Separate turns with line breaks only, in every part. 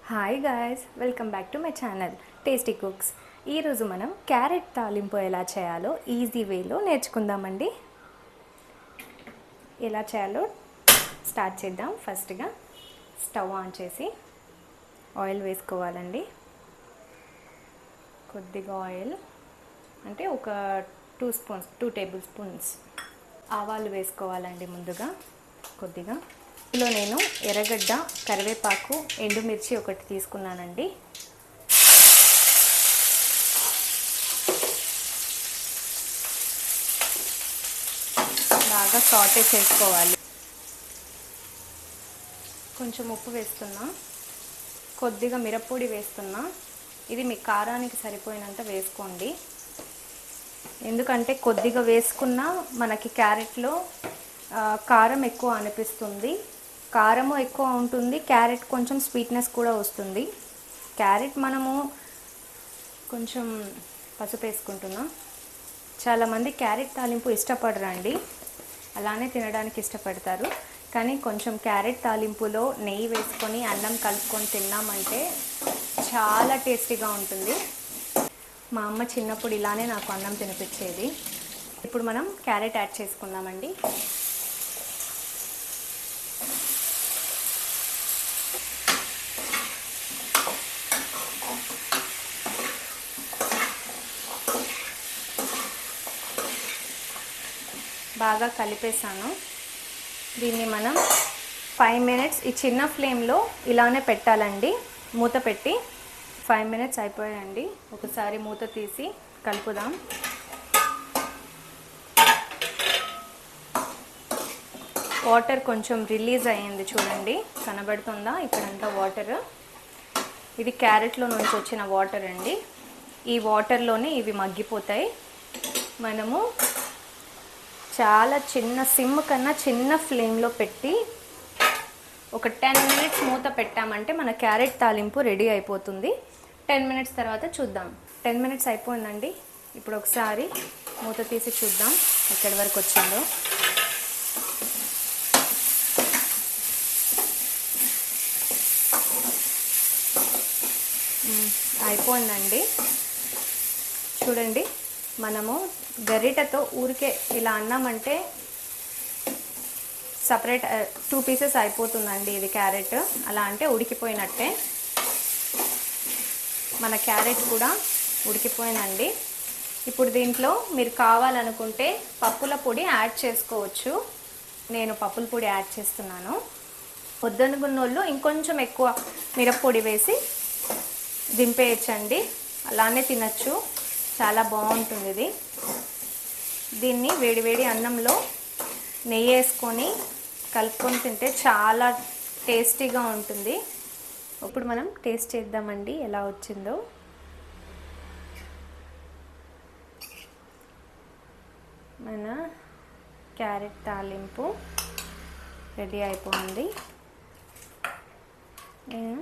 Hi guys, welcome back to my channel tasty cooks. ఈరోజు మనం carrot తాలింపు ఎలా చేయాలో ఈజీ వేలో నేర్చుకుందామండి. ఎలా చేయాలో స్టార్ట్ చేద్దాం. ఫస్ట్గా స్టవ్ ఆన్ చేసి ఆయిల్ వేసుకోవాలండి. కొద్దిగా ఆయిల్ అంటే ఒక 2 టేబుల్ స్పూన్స్ ఆవాలు వేసుకోవాలండి. ముందుగా కొద్దిగా ఇందులో నేను ఎర్రగడ్డ, కరివేపాకు, ఎండుమిర్చి ఒకటి తీసుకున్నానండి. బాగా సాటే చేసుకోవాలి. కొంచెం ఉప్పు వేస్తున్నా, కొద్దిగా మిరప్పొడి వేస్తున్నా. ఇది మీ కారానికి సరిపోయినంత వేసుకోండి. ఎందుకంటే కొద్దిగా వేసుకున్నా మనకి క్యారెట్లో కారం ఎక్కువ అనిపిస్తుంది, కారము ఎక్కువ ఉంటుంది, క్యారెట్ కొంచెం స్వీట్నెస్ కూడా వస్తుంది. క్యారెట్ మనము కొంచెం పసుపు వేసుకుంటున్నాం. చాలామంది క్యారెట్ తాలింపు ఇష్టపడరండి, అలానే తినడానికి ఇష్టపడతారు. కానీ కొంచెం క్యారెట్ తాలింపులో నెయ్యి వేసుకొని అన్నం కలుపుకొని తిన్నామంటే చాలా టేస్టీగా ఉంటుంది. మా అమ్మ చిన్నప్పుడు ఇలానే నాకు అన్నం తినిపించేది. ఇప్పుడు మనం క్యారెట్ యాడ్ చేసుకుందామండి. బాగా కలిపేసాను. దీన్ని మనం 5 మినిట్స్ ఈ చిన్న ఫ్లేమ్లో ఇలానే పెట్టాలండి. మూత పెట్టి 5 మినిట్స్ అయిపోయాయండి. ఒకసారి మూత తీసి కలుపుదాం. వాటర్ కొంచెం రిలీజ్ అయ్యింది, చూడండి, కనబడుతుందా ఇక్కడంతా వాటర్? ఇది క్యారెట్లో నుంచి వచ్చిన వాటర్ అండి. ఈ వాటర్లోనే ఇవి మగ్గిపోతాయి. మనము చాలా చిన్న సిమ్ కన్నా చిన్న ఫ్లేమ్లో పెట్టి ఒక 10 మినిట్స్ మూత పెట్టామంటే మన క్యారెట్ తాలింపు రెడీ అయిపోతుంది. 10 మినిట్స్ తర్వాత చూద్దాం. 10 మినిట్స్ అయిపోయిందండి. ఇప్పుడు ఒకసారి మూత తీసి చూద్దాం ఎక్కడి వరకు వచ్చిందో. అయిపోయిందండి. చూడండి, మనము గరిటతో ఊరికే ఇలా అన్నామంటే సపరేట్ 2 పీసెస్ అయిపోతుందండి ఇది క్యారెట్. అలా అంటే ఉడికిపోయినట్టే. మన క్యారెట్ కూడా ఉడికిపోయిందండి. ఇప్పుడు దీంట్లో మీరు కావాలనుకుంటే పప్పుల పొడి యాడ్ చేసుకోవచ్చు. నేను పప్పుల పొడి యాడ్ చేస్తున్నాను. వద్దనుకున్నోళ్ళు ఇంకొంచెం ఎక్కువ మిరప్పొడి వేసి దింపేయచ్చండి, అలానే తినచ్చు. చాలా బాగుంటుంది ఇది. దీన్ని వేడివేడి అన్నంలో నెయ్యి వేసుకొని కలుపుకొని తింటే చాలా టేస్టీగా ఉంటుంది. ఇప్పుడు మనం టేస్ట్ చేద్దామండి ఎలా వచ్చిందో. మన క్యారెట్ తాలింపు రెడీ అయిపోయింది. నేను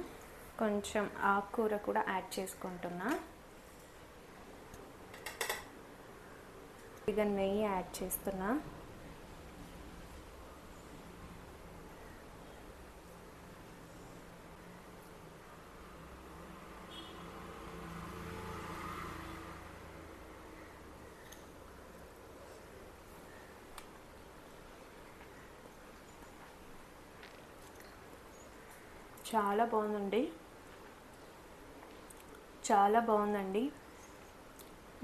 కొంచెం ఆకుకూర కూడా యాడ్ చేసుకుంటున్నా. ఇక నెయ్యి యాడ్ చేస్తున్నా. చాలా బాగుందండి, చాలా బాగుందండి.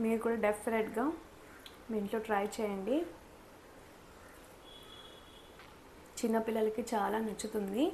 మీరు కూడా డెఫినెట్గా మీ ఇంట్లో ట్రై చేయండి. చిన్నపిల్లలకి చాలా నచ్చుతుంది.